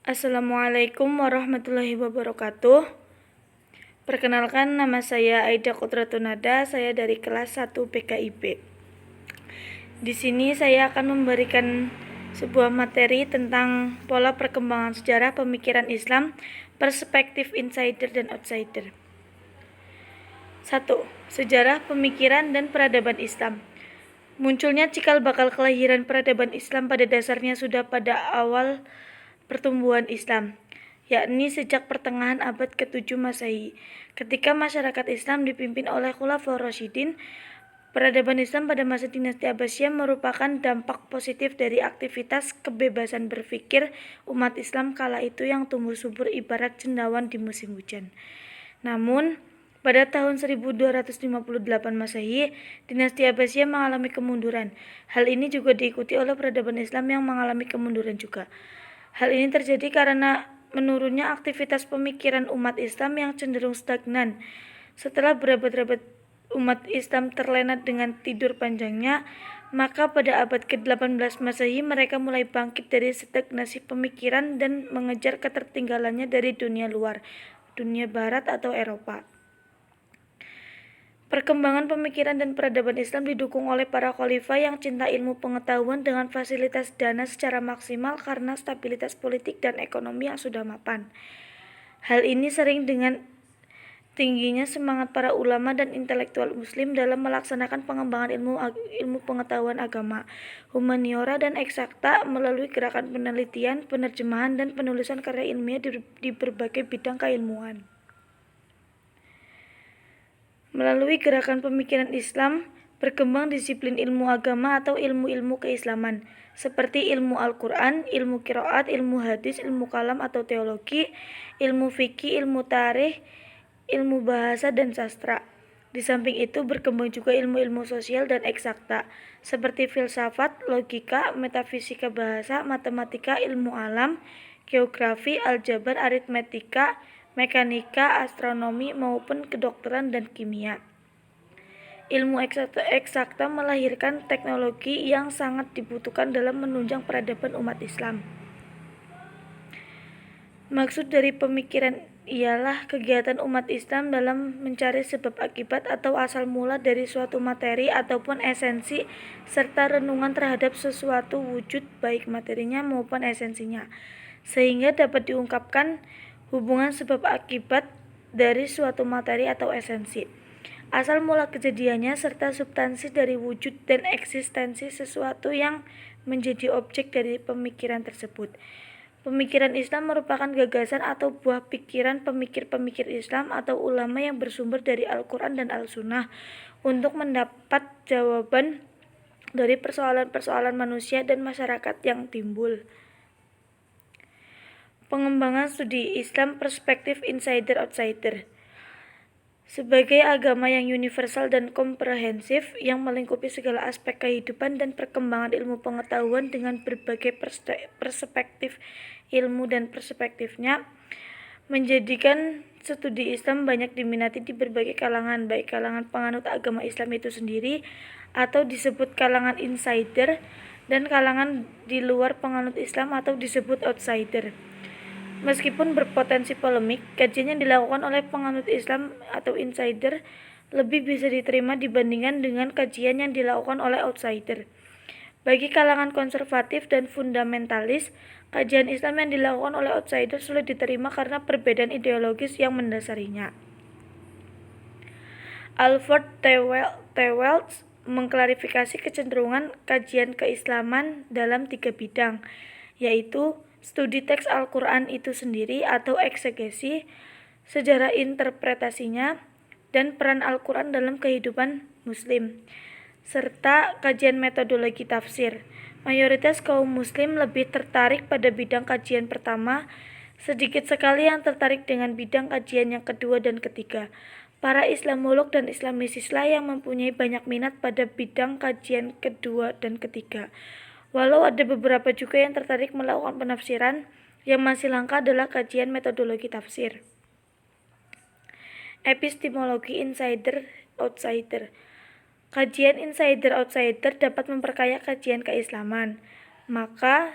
Assalamualaikum warahmatullahi wabarakatuh. Perkenalkan, nama saya Aida Kudratunada, saya dari kelas 1 PKIP. Di sini saya akan memberikan sebuah materi tentang pola perkembangan sejarah pemikiran Islam, perspektif insider dan outsider. 1. Sejarah pemikiran dan peradaban Islam. Munculnya cikal bakal kelahiran peradaban Islam pada dasarnya sudah pada awal pertumbuhan Islam, yakni sejak pertengahan abad ke-7 Masehi. Ketika masyarakat Islam dipimpin oleh Khulafaur Rasyidin, peradaban Islam pada masa dinasti Abbasiyah merupakan dampak positif dari aktivitas kebebasan berpikir umat Islam kala itu yang tumbuh subur ibarat cendawan di musim hujan. Namun, pada tahun 1258 Masehi, dinasti Abbasiyah mengalami kemunduran. Hal ini juga diikuti oleh peradaban Islam yang mengalami kemunduran juga. Hal ini terjadi karena menurunnya aktivitas pemikiran umat Islam yang cenderung stagnan. Setelah berabad-abad umat Islam terlena dengan tidur panjangnya, maka pada abad ke-18 Masehi mereka mulai bangkit dari stagnasi pemikiran dan mengejar ketertinggalannya dari dunia luar, dunia barat atau Eropa. Perkembangan pemikiran dan peradaban Islam didukung oleh para khalifah yang cinta ilmu pengetahuan dengan fasilitas dana secara maksimal karena stabilitas politik dan ekonomi yang sudah mapan. Hal ini sering dengan tingginya semangat para ulama dan intelektual muslim dalam melaksanakan pengembangan ilmu pengetahuan agama, humaniora dan eksakta melalui gerakan penelitian, penerjemahan dan penulisan karya ilmiah di berbagai bidang keilmuan. Melalui gerakan pemikiran Islam, berkembang disiplin ilmu agama atau ilmu-ilmu keislaman, seperti ilmu Al-Quran, ilmu qiraat, ilmu hadis, ilmu kalam atau teologi, ilmu fikih, ilmu tarikh, ilmu bahasa dan sastra. Di samping itu berkembang juga ilmu-ilmu sosial dan eksakta, seperti filsafat, logika, metafisika bahasa, matematika, ilmu alam, geografi, aljabar, aritmetika, mekanika, astronomi, maupun kedokteran dan kimia. Ilmu eksakta melahirkan teknologi yang sangat dibutuhkan dalam menunjang peradaban umat Islam. Maksud dari pemikiran ialah kegiatan umat Islam dalam mencari sebab akibat atau asal mula dari suatu materi ataupun esensi serta renungan terhadap sesuatu wujud baik materinya maupun esensinya, sehingga dapat diungkapkan hubungan sebab akibat dari suatu materi atau esensi, asal mula kejadiannya serta substansi dari wujud dan eksistensi sesuatu yang menjadi objek dari pemikiran tersebut. Pemikiran Islam merupakan gagasan atau buah pikiran pemikir-pemikir Islam atau ulama yang bersumber dari Al-Quran dan Al-Sunnah untuk mendapat jawaban dari persoalan-persoalan manusia dan masyarakat yang timbul. Pengembangan studi Islam perspektif insider-outsider. Sebagai agama yang universal dan komprehensif yang melingkupi segala aspek kehidupan dan perkembangan ilmu pengetahuan dengan berbagai perspektif ilmu dan perspektifnya, menjadikan studi Islam banyak diminati di berbagai kalangan, baik kalangan penganut agama Islam itu sendiri atau disebut kalangan insider, dan kalangan di luar penganut Islam atau disebut outsider. Meskipun berpotensi polemik, kajian yang dilakukan oleh penganut Islam atau insider lebih bisa diterima dibandingkan dengan kajian yang dilakukan oleh outsider. Bagi kalangan konservatif dan fundamentalis, kajian Islam yang dilakukan oleh outsider sulit diterima karena perbedaan ideologis yang mendasarinya. Alfred T. Wells mengklarifikasi kecenderungan kajian keislaman dalam 3 bidang, yaitu studi teks Al-Quran itu sendiri atau eksegesi, sejarah interpretasinya, dan peran Al-Quran dalam kehidupan muslim, serta kajian metodologi tafsir. Mayoritas kaum muslim lebih tertarik pada bidang kajian pertama, sedikit sekali yang tertarik dengan bidang kajian yang kedua dan ketiga. Para Islamolog dan Islamisislah yang mempunyai banyak minat pada bidang kajian kedua dan ketiga. Walau ada beberapa juga yang tertarik melakukan penafsiran, yang masih langka adalah kajian metodologi tafsir. Epistemologi insider-outsider. Kajian insider-outsider dapat memperkaya kajian keislaman. Maka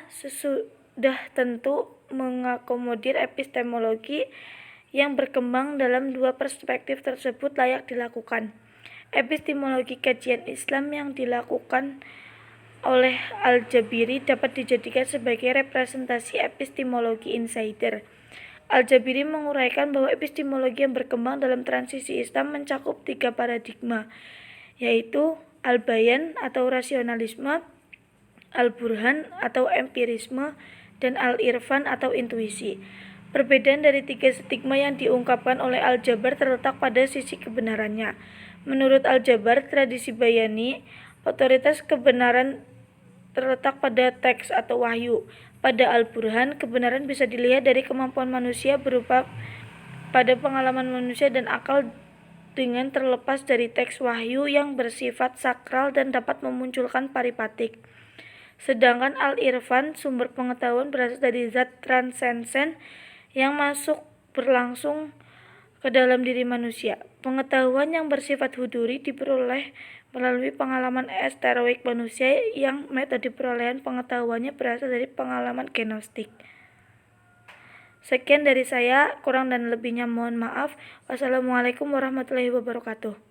sudah tentu mengakomodir epistemologi yang berkembang dalam dua perspektif tersebut layak dilakukan. Epistemologi kajian Islam yang dilakukan oleh Al-Jabiri dapat dijadikan sebagai representasi epistemologi insider. Al-Jabiri menguraikan bahwa epistemologi yang berkembang dalam transisi Islam mencakup 3 paradigma, yaitu al-bayan atau rasionalisme, al-burhan atau empirisme, dan al-irfan atau intuisi. Perbedaan dari 3 stigma yang diungkapkan oleh Al-Jabar terletak pada sisi kebenarannya. Menurut Al-Jabar, tradisi bayani, otoritas kebenaran terletak pada teks atau wahyu. Pada Al-Burhan, kebenaran bisa dilihat dari kemampuan manusia berupa pada pengalaman manusia dan akal dengan terlepas dari teks wahyu yang bersifat sakral dan dapat memunculkan paripatik. Sedangkan Al-Irfan, sumber pengetahuan berasal dari zat transensen yang masuk berlangsung ke dalam diri manusia. Pengetahuan yang bersifat huduri diperoleh melalui pengalaman esteroik manusia yang metode perolehan pengetahuannya berasal dari pengalaman genostik. Sekian dari saya, kurang dan lebihnya mohon maaf. Wassalamualaikum warahmatullahi wabarakatuh.